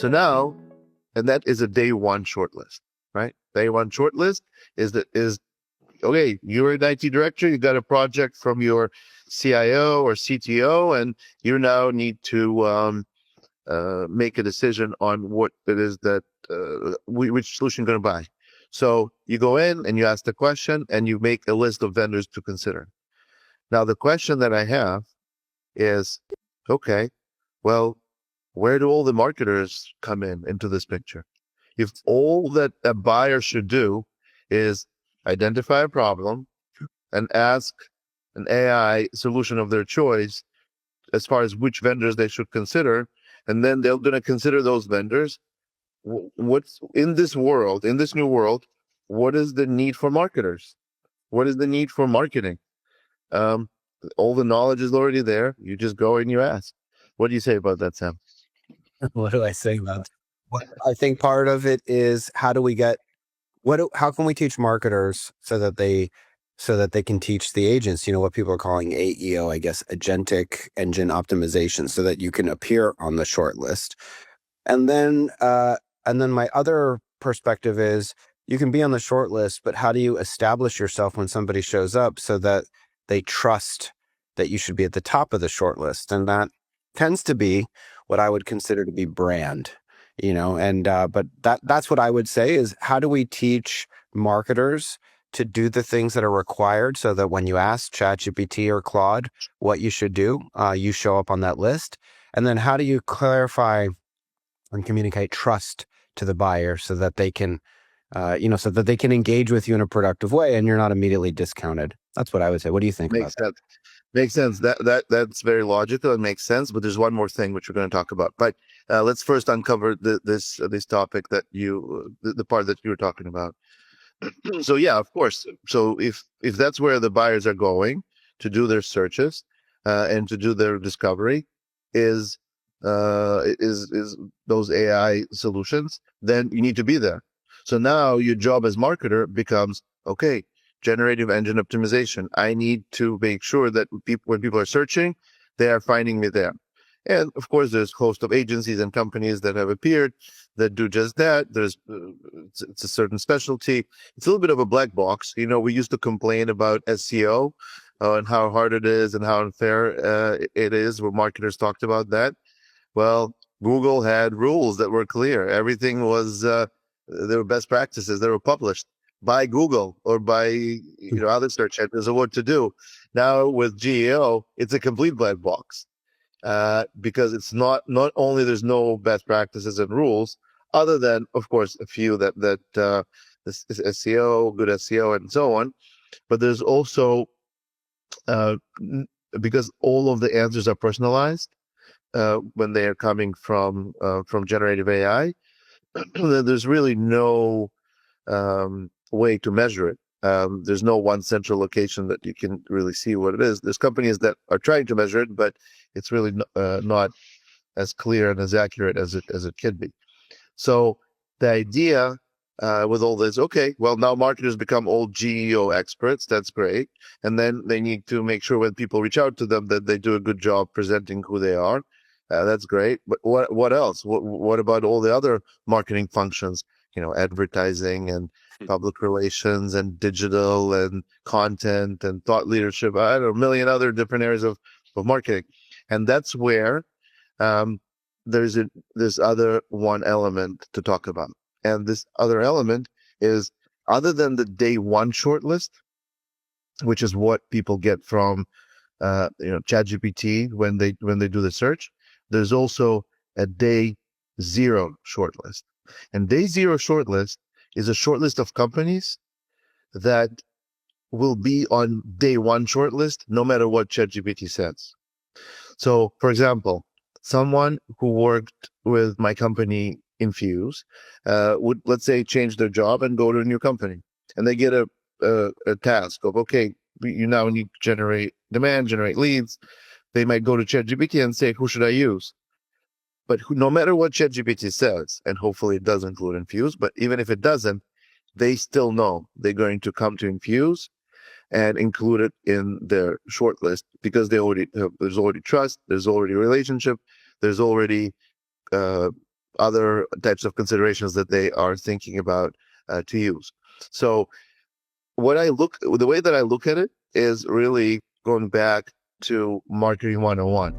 So now, and that is a day one shortlist, right? Day one shortlist is okay, you're an IT director, you got a project from your CIO or CTO, and you now need to make a decision on what it is that which solution you're going to buy. So you go in and you ask the question and you make a list of vendors to consider. Now, the question that I have is, okay, well, where do all the marketers come into this picture? If all that a buyer should do is identify a problem and ask an AI solution of their choice as far as which vendors they should consider, and then they're going to consider those vendors. What's in this world, in this new world, what is the need for marketers? What is the need for marketing? All the knowledge is already there. You just go and you ask. What do you say about that, Sam? What do I say about that? I think part of it is how can we teach marketers so that they can teach the agents, what people are calling AEO, I guess, agentic engine optimization, so that you can appear on the short list. And then my other perspective is you can be on the short list, but how do you establish yourself when somebody shows up so that they trust that you should be at the top of the short list? And that tends to be what I would consider to be brand, but that's what I would say is, how do we teach marketers to do the things that are required so that when you ask ChatGPT or Claude what you should do, you show up on that list? And then how do you clarify and communicate trust to the buyer so that they can, engage with you in a productive way and you're not immediately discounted? That's what I would say. What do you think about that? Makes sense. That's very logical and makes sense. But there's one more thing which we're going to talk about. But let's first uncover this topic that the part that you were talking about. So yeah, of course. So if that's where the buyers are going to do their searches and to do their discovery is those AI solutions, then you need to be there. So now your job as marketer becomes, okay, generative engine optimization. I need to make sure that when people are searching, they are finding me there. And of course, there's a host of agencies and companies that have appeared that do just that. It's a certain specialty. It's a little bit of a black box. We used to complain about SEO and how hard it is and how unfair it is, where marketers talked about that. Well, Google had rules that were clear. Everything was, there were best practices that were published by Google or by other search engines of what to do. Now with GEO, it's a complete black box because it's not only there's no best practices and rules, other than of course a few that this is SEO, good SEO, and so on. But there's also because all of the answers are personalized when they are coming from generative AI, there's really no way to measure it. There's no one central location that you can really see what it is. There's companies that are trying to measure it, but it's really not as clear and as accurate as it could be. So the idea with all this, okay, well, now marketers become all GEO experts. That's great. And then they need to make sure when people reach out to them that they do a good job presenting who they are. That's great. But what else? What about all the other marketing functions? Advertising and public relations and digital and content and thought leadership. I don't know, a million other different areas of marketing. And that's where there's this other one element to talk about. And this other element is, other than the day one shortlist, which is what people get from ChatGPT when they do the search, there's also a day zero shortlist. And day zero shortlist is a shortlist of companies that will be on day one shortlist no matter what ChatGPT says. So, for example, someone who worked with my company INFUSE would, let's say, change their job and go to a new company, and they get a task of, okay, you now need to generate demand, generate leads. They might go to ChatGPT and say, who should I use? But no matter what ChatGPT says, and hopefully it does include INFUSE, but even if it doesn't, they still know they're going to come to INFUSE and include it in their shortlist because there's already trust, there's already relationship, there's already other types of considerations that they are thinking about to use. So the way that I look at it is really going back to marketing 101.